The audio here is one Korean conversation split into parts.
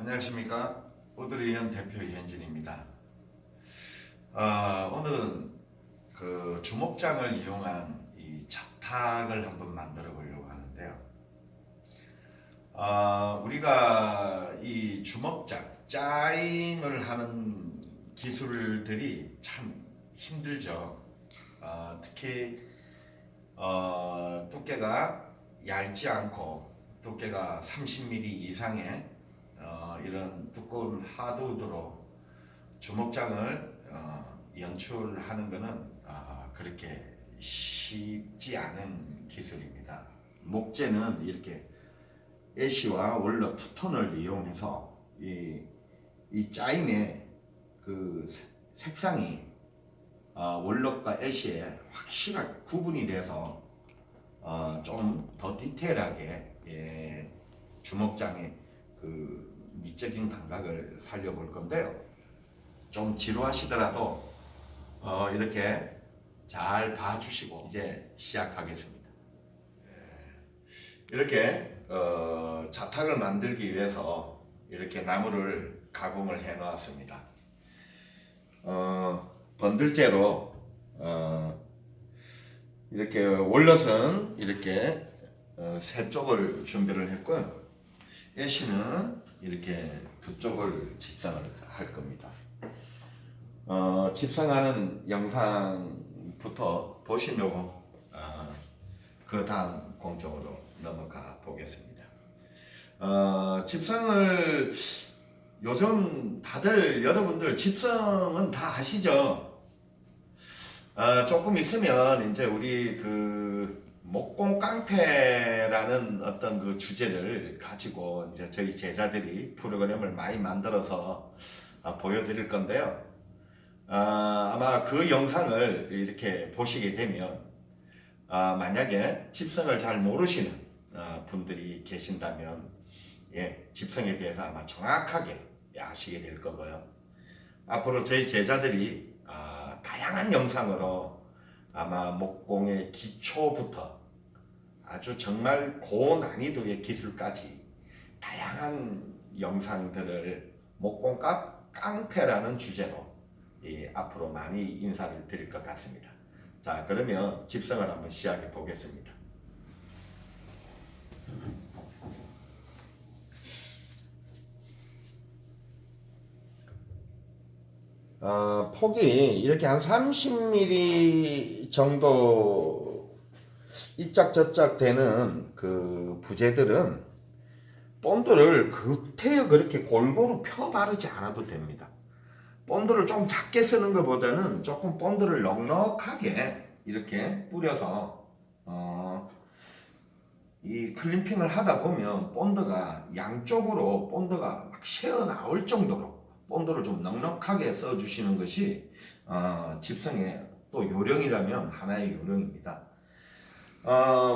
안녕하십니까. 오드리언 대표 이현진입니다. 오늘은 그 주목장을 이용한 이 자탁을 한번 만들어 보려고 하는데요. 우리가 이 주목장, 짜임을 하는 기술들이 참 힘들죠. 특히 두께가 얇지 않고 두께가 30mm 이상의 이런 두꺼운 하드우드로 주목장을 연출하는 것은 그렇게 쉽지 않은 기술입니다. 목재는 이렇게 애쉬와 월러 투톤을 이용해서 이 짜임의 그 색상이 월럭과 애쉬에 확실하게 구분이 돼서 좀 더 디테일하게 주목장의 그 미적인 감각을 살려볼 건데요. 좀 지루하시더라도 이렇게 잘 봐주시고 이제 시작하겠습니다. 이렇게 자탁을 만들기 위해서 이렇게 나무를 가공을 해 놓았습니다. 번들째로 이렇게 월넛은 이렇게 세 쪽을 준비를 했고요. 애쉬는 이렇게 두 쪽을 집상을 할 겁니다. 집상하는 영상부터 보시려고 그 다음 공정으로 넘어가 보겠습니다. 집상을 요즘 다들 여러분들 집상은 다 아시죠? 조금 있으면 이제 우리 그 목공 깡패라는 어떤 그 주제를 가지고 이제 저희 제자들이 프로그램을 많이 만들어서 보여드릴 건데요. 아마 그 영상을 이렇게 보시게 되면 만약에 집성을 잘 모르시는 분들이 계신다면 집성에 대해서 아마 정확하게 아시게 될 거고요. 앞으로 저희 제자들이 다양한 영상으로 아마 목공의 기초부터 아주 정말 고난이도의 기술까지 다양한 영상들을 목공값 깡패라는 주제로 앞으로 많이 인사를 드릴 것 같습니다. 자, 그러면 집성을 한번 시작해 보겠습니다. 폭이 이렇게 한 30mm 정도 이짝저짝 되는 그 부재들은 본드를 그태여 그렇게 골고루 펴 바르지 않아도 됩니다. 본드를 좀 작게 쓰는 것보다는 조금 본드를 넉넉하게 이렇게 뿌려서 이 클림핑을 하다 보면 본드가 양쪽으로 본드가 막 새어 나올 정도로 본드를 좀 넉넉하게 써주시는 것이 집성의 또 요령이라면 하나의 요령입니다.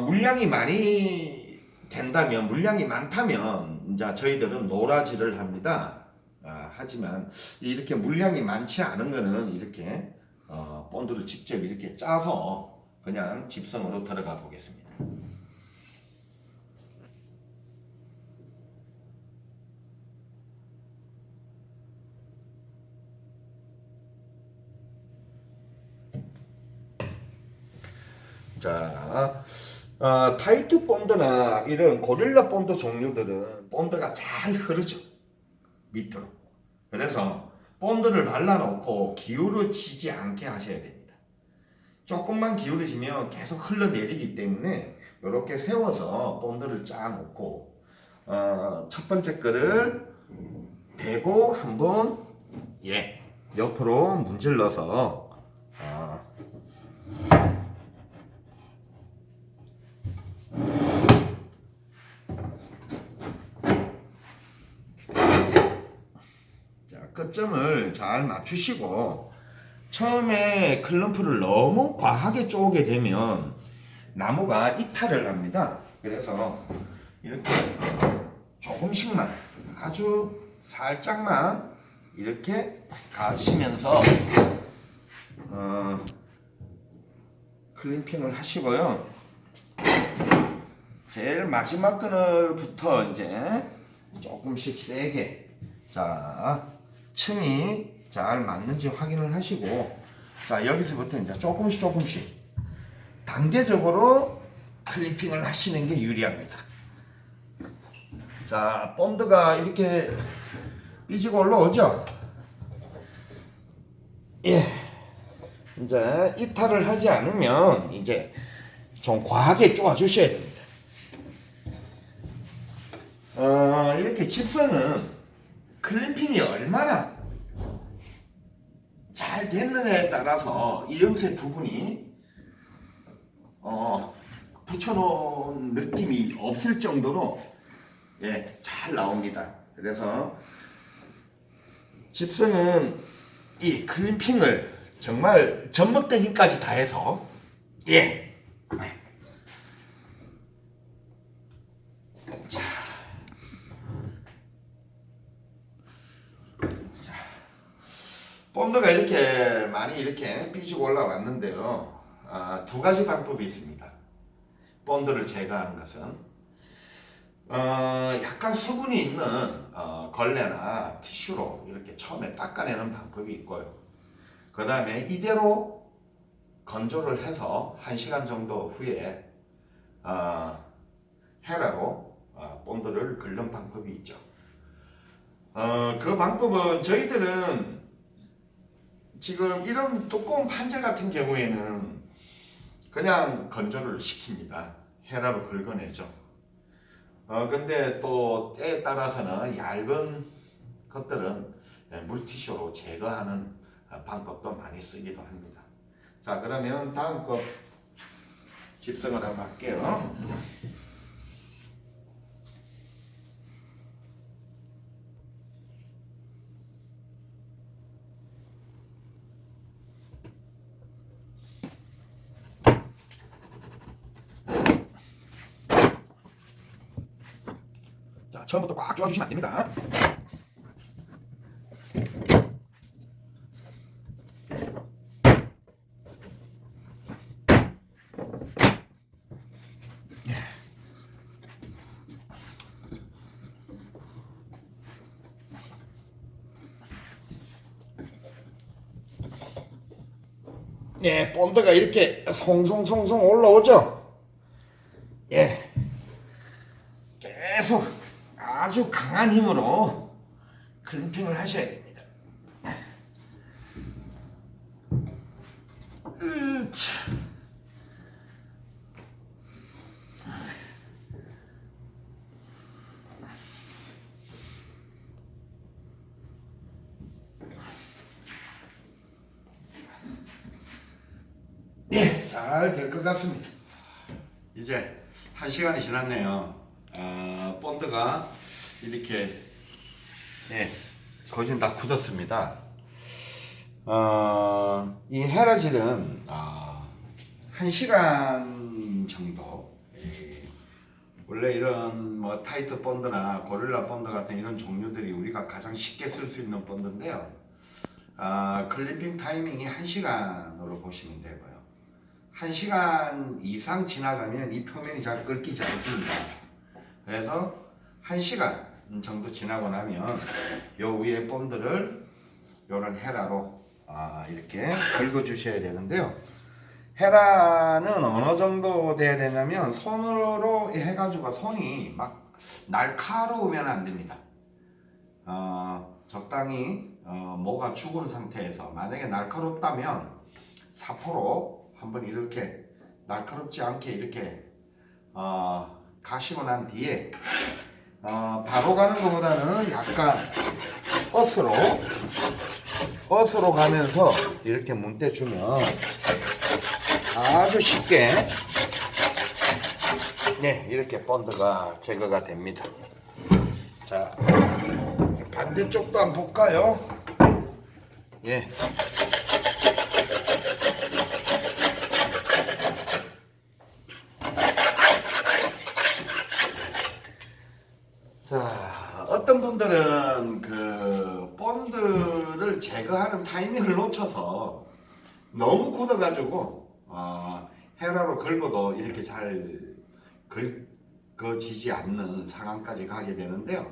물량이 많이 된다면, 물량이 많다면 이제 저희들은 노라지를 합니다. 하지만 이렇게 물량이 많지 않은 거는 이렇게 본드를 직접 이렇게 짜서 그냥 집성으로 들어가 보겠습니다. 자, 타이트 본드나 이런 고릴라 본드 종류들은 본드가 잘 흐르죠. 밑으로. 그래서 본드를 발라놓고 기울어지지 않게 하셔야 됩니다. 조금만 기울어지면 계속 흘러내리기 때문에 이렇게 세워서 본드를 짜놓고 첫 번째 거를 대고 한번 옆으로 문질러서 끝점을 잘 맞추시고 처음에 클럼프를 너무 과하게 쪼게 되면 나무가 이탈을 합니다. 그래서 이렇게 조금씩만 아주 살짝만 이렇게 가시면서 클림핑을 하시고요. 제일 마지막 그늘부터 이제 조금씩 세게 자, 층이 잘 맞는지 확인을 하시고, 자, 여기서부터 이제 조금씩 단계적으로 클리핑을 하시는 게 유리합니다. 자, 본드가 이렇게 삐지고 올라오죠? 예. 이제 이탈을 하지 않으면 이제 좀 과하게 쪼아 주셔야 됩니다. 이렇게 집선은 클리핑이 얼마나 잘 됐느냐에 따라서 이음새 부분이 붙여놓은 느낌이 없을 정도로 예, 잘 나옵니다. 그래서 집선은 이 클리핑을 정말 전봇대 힘까지 다해서 예. 자, 본드가 이렇게 많이 이렇게 삐지고 올라왔는데요. 두 가지 방법이 있습니다. 본드를 제거하는 것은 약간 수분이 있는 걸레나 티슈로 이렇게 처음에 닦아내는 방법이 있고요. 그 다음에 이대로 건조를 해서 1시간 정도 후에 헤라로 본드를 긁는 방법이 있죠. 그 방법은 저희들은 지금 이런 두꺼운 판재 같은 경우에는 그냥 건조를 시킵니다. 헤라로 긁어내죠. 근데 또 때에 따라서는 얇은 것들은 물티슈로 제거하는 방법도 많이 쓰기도 합니다. 자, 그러면 다음 거 집성을 한번 할게요. 자, 처음부터 꽉 쪼아주시면 안 됩니다. 예, 본드가 이렇게 송송송송 올라오죠? 예. 계속 아주 강한 힘으로 클리핑을 하셔야 됩니다. 예, 잘 될 것 같습니다. 이제 1시간이 지났네요. 본드가 이렇게 예, 거진 다 굳었습니다. 이 헤라질은 1시간 정도 원래 이런 뭐 타이트 본드나 고릴라 본드 같은 이런 종류들이 우리가 가장 쉽게 쓸 수 있는 본드인데요. 클리핑 타이밍이 1시간으로 보시면 되고요. 1시간 이상 지나가면 이 표면이 잘 끓기지 않습니다. 그래서 1시간 정도 지나고 나면 요 위에 본드를 요런 헤라로 이렇게 긁어 주셔야 되는데요. 헤라는 어느 정도 돼야 되냐면 손으로 해가지고 손이 막 날카로우면 안 됩니다. 적당히 모가 죽은 상태에서 만약에 날카롭다면 사포로 한번 이렇게 날카롭지 않게 이렇게 가시고 난 뒤에 바로 가는 것보다는 약간 엇으로 가면서 이렇게 문대주면 아주 쉽게 네, 이렇게 본드가 제거가 됩니다. 자, 반대쪽도 한번 볼까요? 예. 자, 어떤 분들은 그 본드를 제거하는 타이밍을 놓쳐서 너무 굳어가지고 헤라로 긁어도 이렇게 잘 긁어지지 않는 상황까지 가게 되는데요.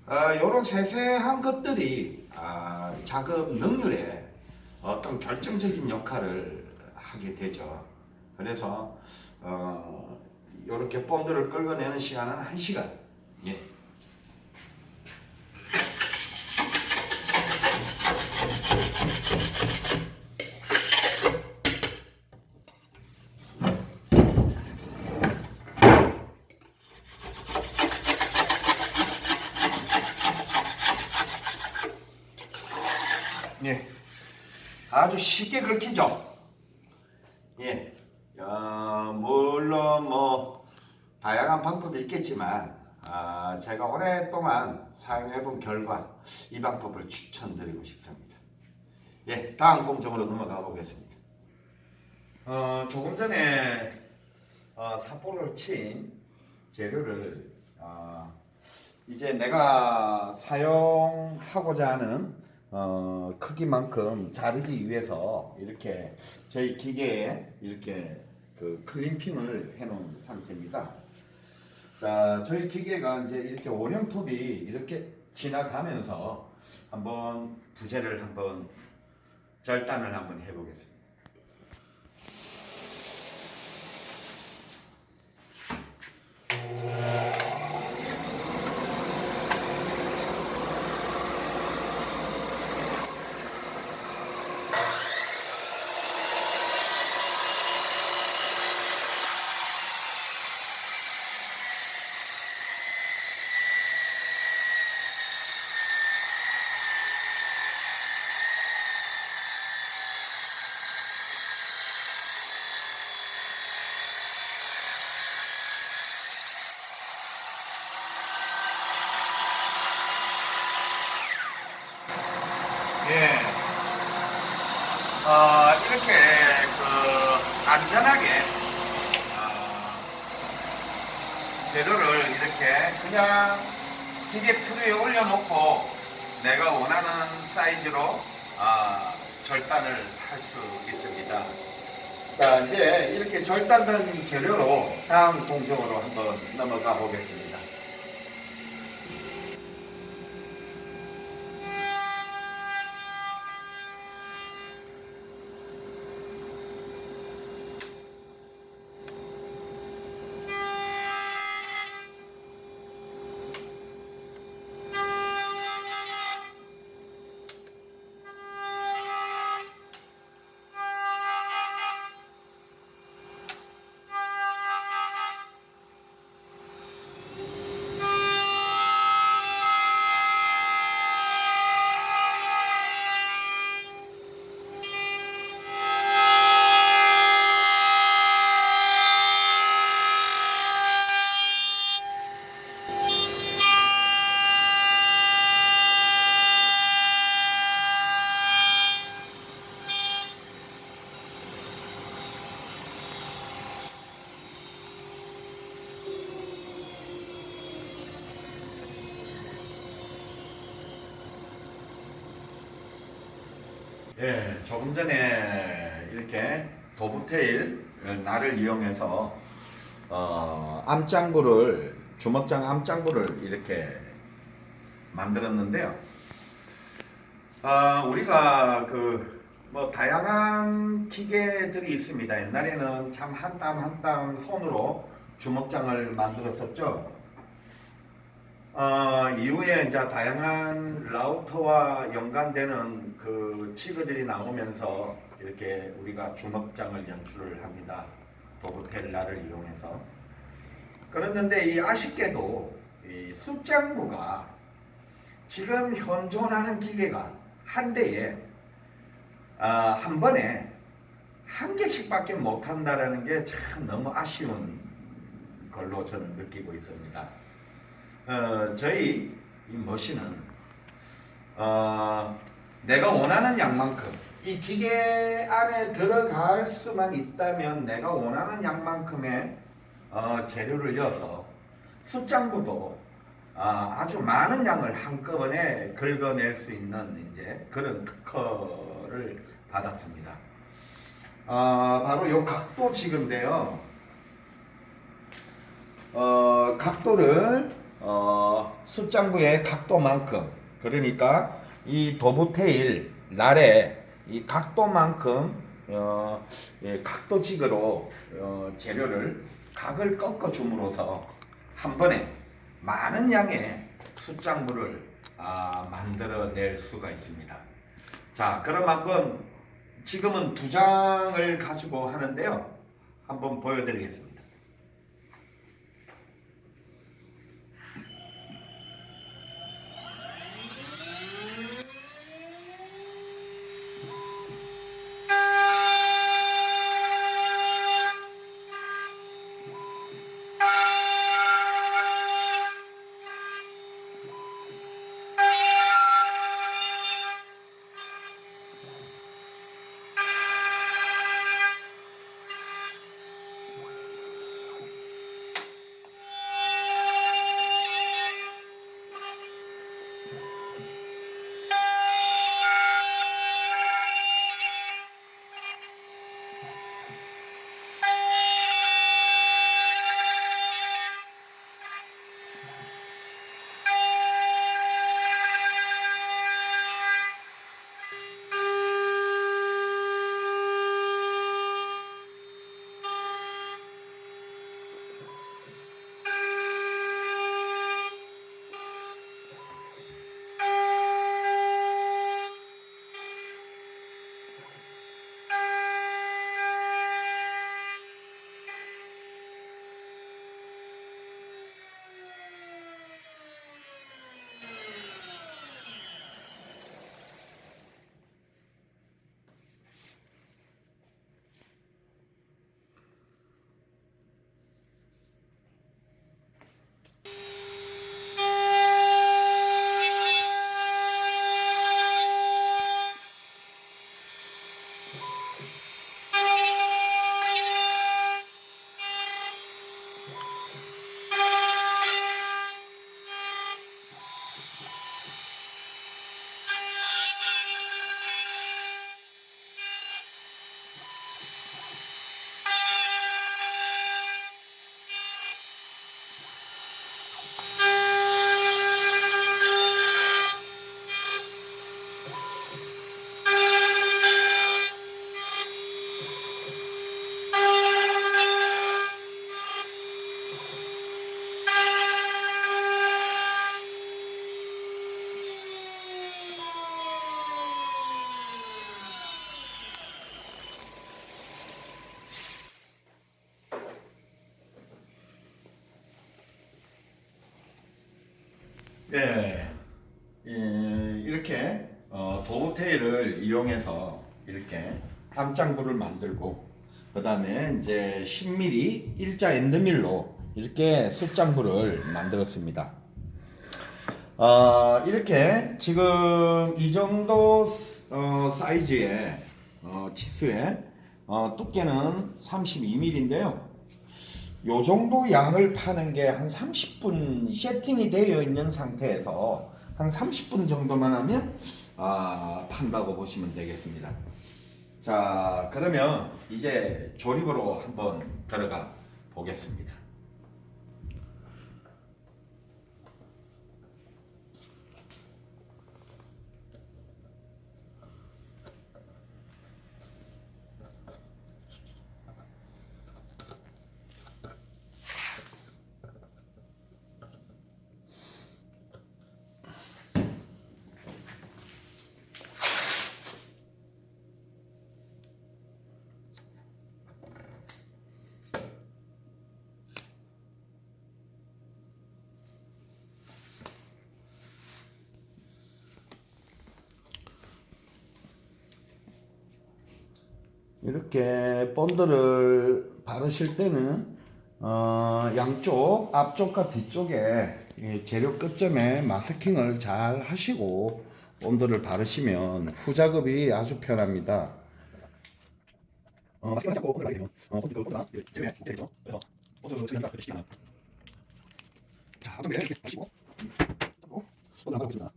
이런 세세한 것들이 작업 능률에 어떤 결정적인 역할을 하게 되죠. 그래서 이렇게 본드를 긁어내는 시간은 1시간. 예. 예. 아주 쉽게 긁히죠. 예. 물론 뭐 다양한 방법이 있겠지만 제가 오랫동안 사용해본 결과 이 방법을 추천드리고 싶습니다. 예, 다음 공정으로 넘어가 보겠습니다. 조금 전에 사포를 친 재료를 이제 내가 사용하고자 하는 크기만큼 자르기 위해서 이렇게 저희 기계에 이렇게 그 클림핑을 해 놓은 상태입니다. 자, 저희 기계가 이제 이렇게 원형톱이 이렇게 지나가면서 한번 부재를 한번 절단을 한번 해보겠습니다. 예, 이렇게 안전하게 재료를 이렇게 그냥 기계 틀 위에 올려놓고 내가 원하는 사이즈로 절단을 할 수 있습니다. 자, 이제 이렇게 절단된 재료로 다음 공정으로 한번 넘어가 보겠습니다. 예, 조금 전에 이렇게 도브테일 날을 이용해서 암장부를 주먹장 암장부를 이렇게 만들었는데요. 우리가 뭐 다양한 기계들이 있습니다. 옛날에는 참 한 땀 한 땀 손으로 주먹장을 만들었었죠. 이후에 이제 다양한 라우터와 연관되는 그 치그들이 나오면서 이렇게 우리가 주먹장을 연출을 합니다. 도브텔라를 이용해서. 그랬는데 이 아쉽게도 이 숫장부가 지금 현존하는 기계가 한 대에 한 번에 한 개씩밖에 못한다라는 게 참 너무 아쉬운 걸로 저는 느끼고 있습니다. 저희 이 머신은 내가 원하는 양만큼 이 기계 안에 들어갈 수만 있다면 내가 원하는 양만큼의 재료를 넣어서 숫장부도 아주 많은 양을 한꺼번에 긁어낼 수 있는 이제 그런 특허를 받았습니다. 바로 이 각도치근데요. 각도를 숫장부의 각도만큼, 그러니까 이 도브테일 날의 이 각도만큼 각도직으로 재료를 각을 꺾어 줌으로써 한 번에 많은 양의 숫장부를 만들어낼 수가 있습니다. 자, 그럼 한번 지금은 두 장을 가지고 하는데요. 한번 보여드리겠습니다. 네, 이렇게 도브테일을 이용해서 이렇게 암장구를 만들고 그 다음에 이제 10mm 일자 엔드밀로 이렇게 숫장구를 만들었습니다. 이렇게 지금 이 정도 사이즈의 치수의 두께는 32mm인데요. 요 정도 양을 파는 게 한 30분 세팅이 되어 있는 상태에서 한 30분 정도만 하면 판다고 보시면 되겠습니다. 자, 그러면 이제 조립으로 한번 들어가 보겠습니다. 이렇게 본드를 바르실 때는 양쪽 앞쪽과 뒤쪽에 재료 끝점에 마스킹을 잘 하시고 본드를 바르시면 후작업이 아주 편합니다. 마스킹을 잡고 본드를 바르게 되면 본드가 재료에 되겠죠. 그래서 본드 처리하기가 그렇게 쉽지 않아요. 자, 좀 이렇게 마시고 본드를 바르겠습니다.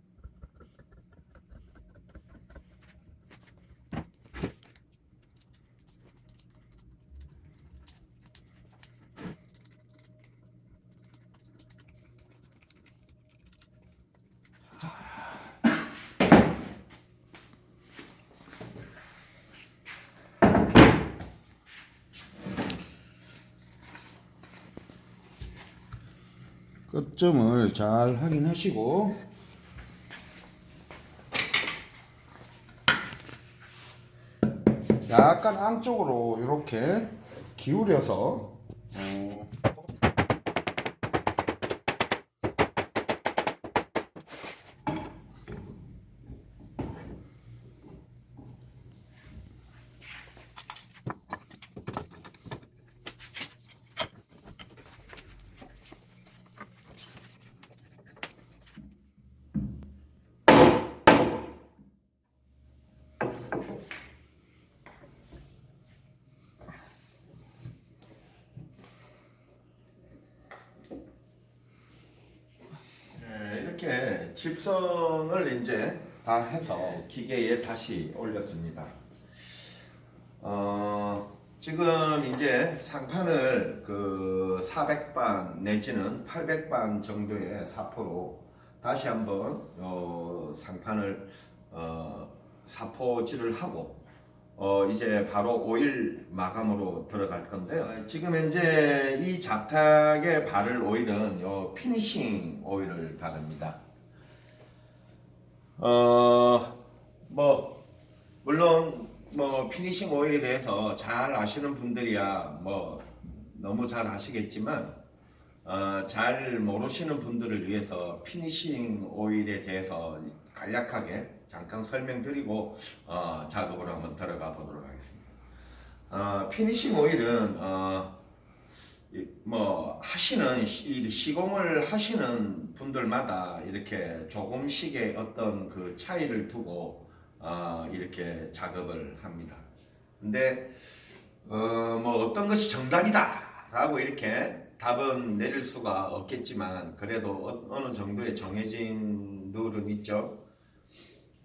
끝점을 잘 확인하시고 약간 안쪽으로 이렇게 기울여서 이렇게 집선을 이제 다 해서 기계에 다시 올렸습니다. 지금 이제 상판을 그 400반 내지는 800반 정도의 사포로 다시 한번 상판을 사포질을 하고 이제 바로 오일 마감으로 들어갈 건데요. 지금 현재 이 자탁에 바를 오일은 요 피니싱 오일을 바릅니다. 물론 피니싱 오일에 대해서 잘 아시는 분들이야 너무 잘 아시겠지만 잘 모르시는 분들을 위해서 피니싱 오일에 대해서 간략하게 잠깐 설명드리고 작업을 한번 들어가 보도록 하겠습니다. 피니싱 오일은 시공을 하시는 분들마다 이렇게 조금씩의 어떤 그 차이를 두고 이렇게 작업을 합니다. 근데 어떤 것이 정답이다 라고 이렇게 답은 내릴 수가 없겠지만 그래도 어느 정도의 정해진 룰은 있죠.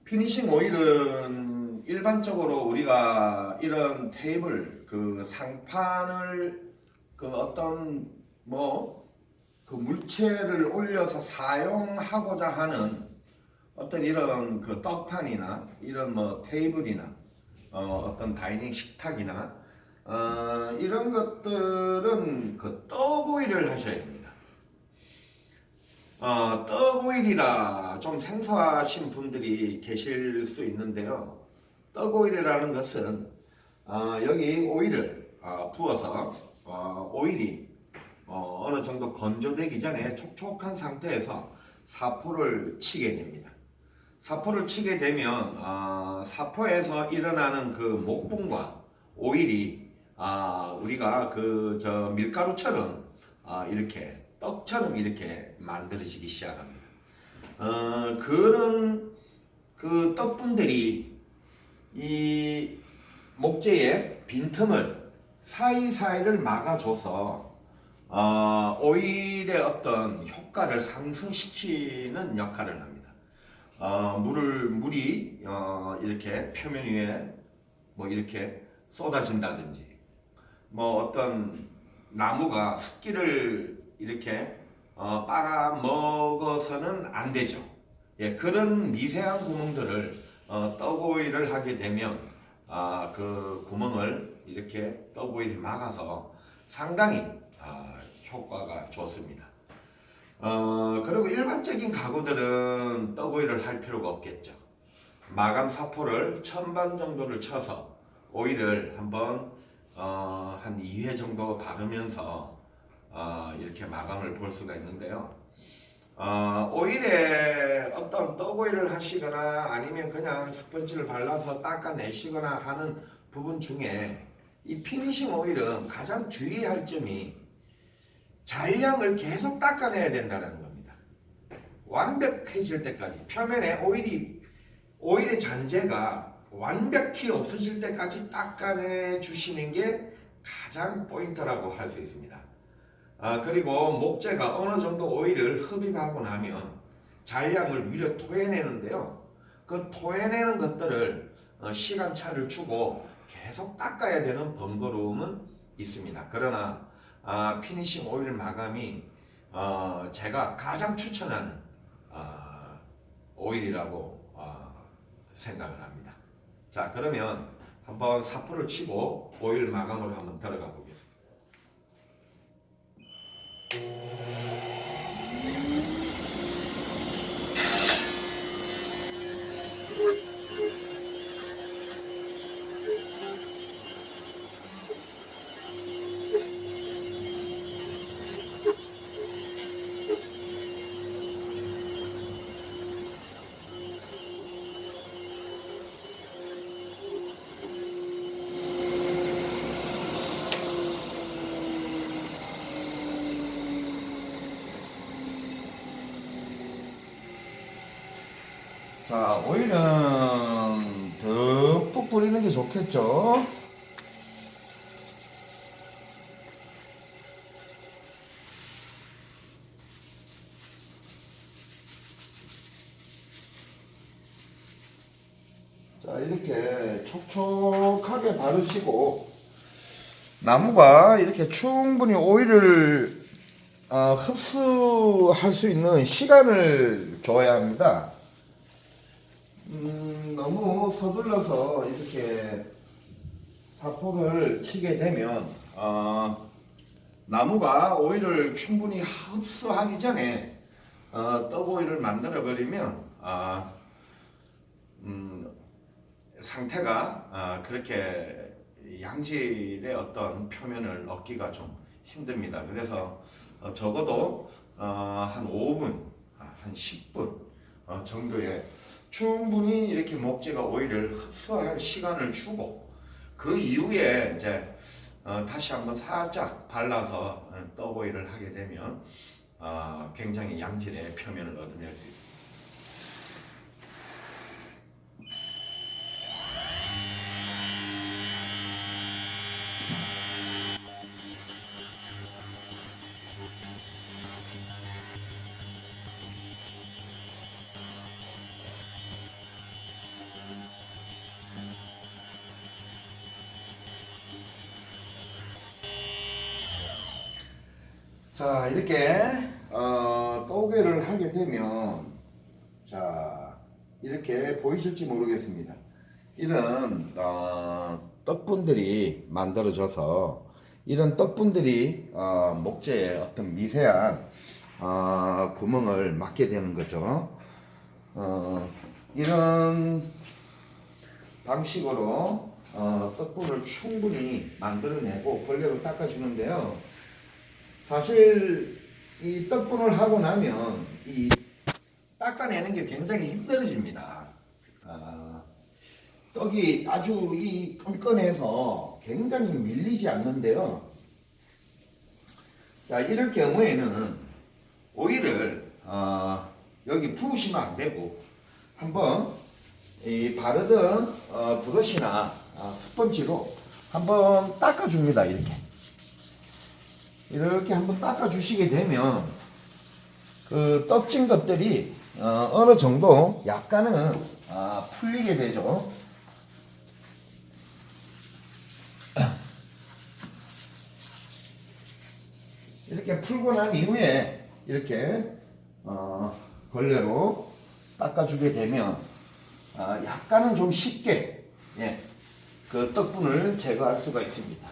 피니싱 오일은 일반적으로 우리가 이런 테이블 그 상판을 그 어떤 그 물체를 올려서 사용하고자 하는 어떤 이런 그 떡판이나 이런 테이블이나 어떤 다이닝 식탁이나 이런 것들은 그 떡오일을 하셔야 됩니다. 떡오일이라 좀 생소하신 분들이 계실 수 있는데요. 떡오일이라는 것은 여기 오일을 부어서 오일이 어느 정도 건조되기 전에 촉촉한 상태에서 사포를 치게 됩니다. 사포를 치게 되면 사포에서 일어나는 그 목분과 오일이 우리가 저 밀가루처럼 이렇게 떡처럼 이렇게 만들어지기 시작합니다. 그런 그 떡분들이 이 목재의 빈틈을 사이사이를 막아줘서 오일의 어떤 효과를 상승시키는 역할을 합니다. 물이 이렇게 표면 위에 이렇게 쏟아진다든지 어떤 나무가 습기를 이렇게 빨아먹어서는 안 되죠. 예, 그런 미세한 구멍들을 떡오일을 하게 되면 그 구멍을 이렇게 떡오일이 막아서 상당히 효과가 좋습니다. 그리고 일반적인 가구들은 떡오일을 할 필요가 없겠죠. 마감 사포를 1000반 정도를 쳐서 오일을 한번 한 2회 정도 바르면서 이렇게 마감을 볼 수가 있는데요. 오일에 어떤 떡오일을 하시거나 아니면 그냥 스펀지를 발라서 닦아내시거나 하는 부분 중에 이 피니싱 오일은 가장 주의할 점이 잔량을 계속 닦아내야 된다는 겁니다. 완벽해질 때까지 표면에 오일의 잔재가 완벽히 없어질 때까지 닦아내 주시는 게 가장 포인트라고 할 수 있습니다. 그리고 목재가 어느 정도 오일을 흡입하고 나면 잔량을 위로 토해내는데요. 그 토해내는 것들을 시간차를 주고 계속 닦아야 되는 번거로움은 있습니다. 그러나 피니싱 오일 마감이 제가 가장 추천하는 오일이라고 생각을 합니다. 자, 그러면 한번 사포를 치고 오일 마감으로 한번 들어가 보겠습니다. 자, 오일은 듬뿍 뿌리는 게 좋겠죠. 자, 이렇게 촉촉하게 바르시고 나무가 이렇게 충분히 오일을 흡수할 수 있는 시간을 줘야 합니다. 너무 서둘러서 이렇게 사포를 치게 되면 나무가 오일을 충분히 흡수하기 전에 떡 오일을 만들어 버리면 상태가 그렇게 양질의 어떤 표면을 얻기가 좀 힘듭니다. 그래서 적어도 한 5분, 한 10분 정도의 충분히 이렇게 목재가 오일을 흡수할 시간을 주고 그 이후에 이제 다시 한번 살짝 발라서 떡 오일을 하게 되면 굉장히 양질의 표면을 얻어낼 수 있습니다. 자, 이렇게 떡오일을 하게 되면 자, 이렇게 보이실지 모르겠습니다. 이런 떡분들이 만들어져서 이런 떡분들이 목재에 어떤 미세한 구멍을 막게 되는 거죠. 이런 방식으로 떡분을 충분히 만들어내고 걸레로 닦아주는데요. 사실 이 떡분을 하고 나면 이 닦아내는 게 굉장히 힘들어집니다. 떡이 아주 이 끈끈해서 굉장히 밀리지 않는데요. 자, 이럴 경우에는 오일을 여기 부으시면 안 되고 한번 이 바르던 브러쉬나 스펀지로 한번 닦아줍니다. 이렇게 한번 닦아주시게 되면 그 떡진 것들이 어느 정도 약간은 풀리게 되죠. 이렇게 풀고 난 이후에 이렇게 걸레로 닦아주게 되면 약간은 좀 쉽게 그 떡분을 제거할 수가 있습니다.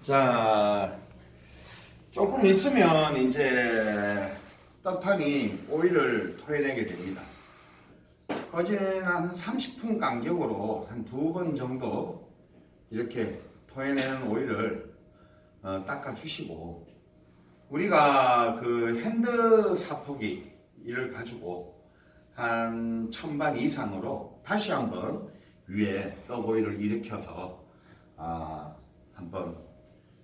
자, 조금 있으면 이제 떡판이 오일을 토해내게 됩니다. 거진 한 30분 간격으로 한 2번 정도 이렇게 토해내는 오일을 닦아주시고 우리가 그 핸드 사포기를 가지고 한 1000번 이상으로 다시 한번 위에 떡 오일을 일으켜서 한번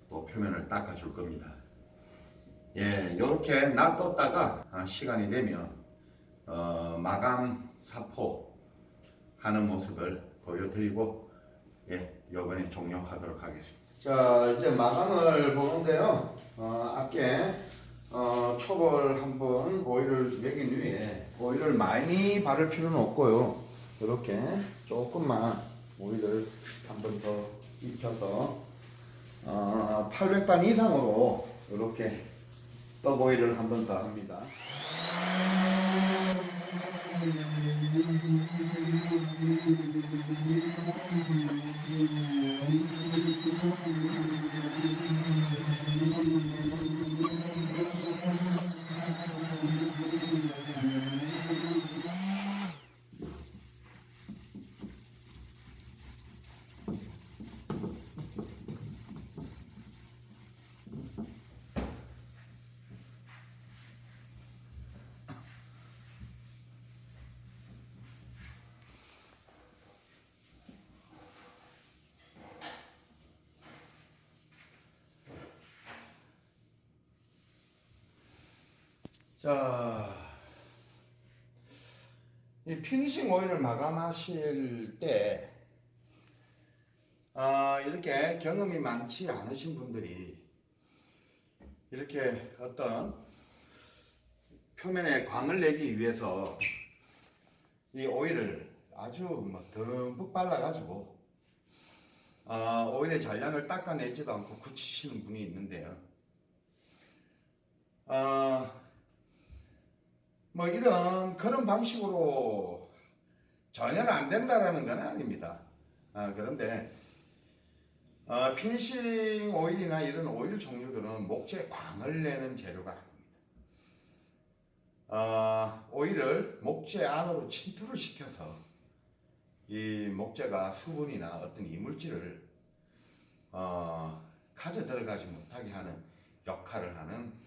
또 표면을 닦아줄 겁니다. 이렇게 놔뒀다가 시간이 되면 마감 사포 하는 모습을 보여드리고 이번에 종료하도록 하겠습니다. 자, 이제 마감을 보는데요. 앞에 촉을 한번 오일을 매긴 후에 오일을 많이 바를 필요는 없고요. 이렇게 조금만 오일을 한번 더 입혀서 800반 이상으로 이렇게 떡 오일을 한 번 더 합니다. 자, 이 피니싱 오일을 마감하실 때 이렇게 경험이 많지 않으신 분들이 이렇게 어떤 표면에 광을 내기 위해서 이 오일을 아주 뭐 듬뿍 발라가지고 오일의 잔량을 닦아내지도 않고 굳히시는 분이 있는데요. 뭐 이런 그런 방식으로 전혀 안 된다라는 건 아닙니다. 그런데 피니싱 오일이나 이런 오일 종류들은 목재에 광을 내는 재료가 아닙니다. 오일을 목재 안으로 침투를 시켜서 이 목재가 수분이나 어떤 이물질을 가져 들어가지 못하게 하는 역할을 하는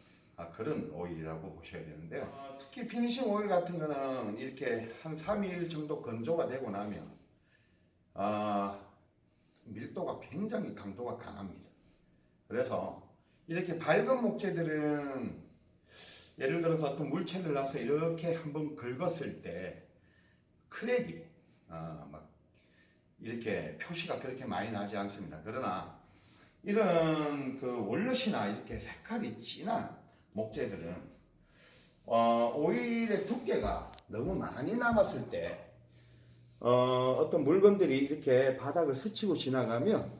그런 오일이라고 보셔야 되는데요. 특히 피니싱 오일 같은 거는 이렇게 한 3일 정도 건조가 되고 나면 밀도가 굉장히 강도가 강합니다. 그래서 이렇게 밝은 목재들은 예를 들어서 어떤 물체를 놔서 이렇게 한번 긁었을 때 크랙이 막 이렇게 표시가 그렇게 많이 나지 않습니다. 그러나 이런 그 월넛이나 이렇게 색깔이 진한 목재들은 오일의 두께가 너무 많이 남았을 때 어떤 물건들이 이렇게 바닥을 스치고 지나가면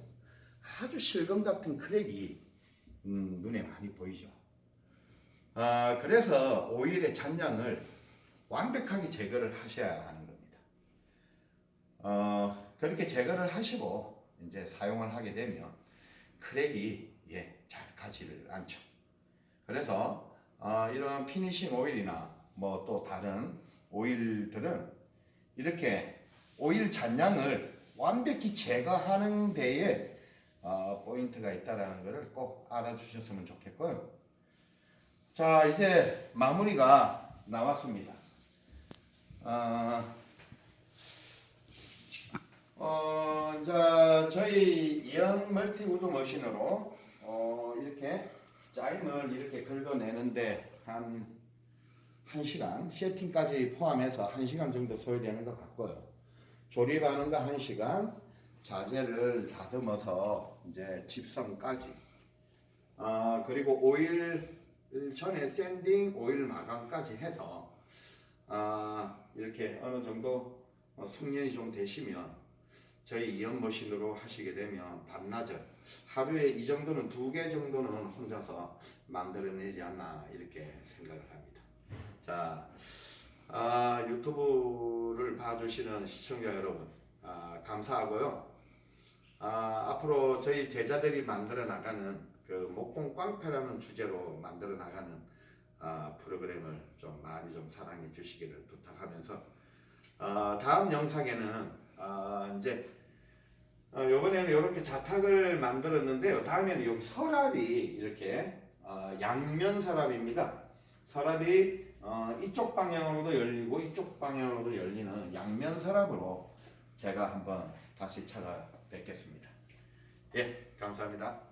아주 실금 같은 크랙이 눈에 많이 보이죠. 그래서 오일의 잔량을 완벽하게 제거를 하셔야 하는 겁니다. 그렇게 제거를 하시고 이제 사용을 하게 되면 크랙이 잘 가지를 않죠. 그래서 이런 피니싱 오일이나 뭐 또 다른 오일들은 이렇게 오일 잔량을 완벽히 제거하는 데에 포인트가 있다는 것을 꼭 알아주셨으면 좋겠고요. 자, 이제 마무리가 나왔습니다. 이제 저희 이언 멀티 우드 머신으로 이렇게 짜임을 이렇게 긁어내는데 한 1시간, 세팅까지 포함해서 1시간 정도 소요되는 것 같고요. 조립하는 거 1시간, 자재를 다듬어서 이제 집성까지. 그리고 오일 전에 샌딩, 오일 마감까지 해서 이렇게 어느 정도 숙련이 좀 되시면 저희 이언 머신으로 하시게 되면 반나절 하루에 이 정도는 2개 정도는 혼자서 만들어내지 않나 이렇게 생각을 합니다. 자, 유튜브를 봐주시는 시청자 여러분 감사하고요. 앞으로 저희 제자들이 만들어 나가는 그 목공 꽝패라는 주제로 만들어 나가는 프로그램을 좀 많이 좀 사랑해 주시기를 부탁하면서 다음 영상에는 이제 요번에는 이렇게 자탁을 만들었는데요. 다음에는 여기 서랍이 이렇게 양면 서랍입니다. 서랍이 이쪽 방향으로도 열리고 이쪽 방향으로도 열리는 양면 서랍으로 제가 한번 다시 찾아뵙겠습니다. 예, 감사합니다.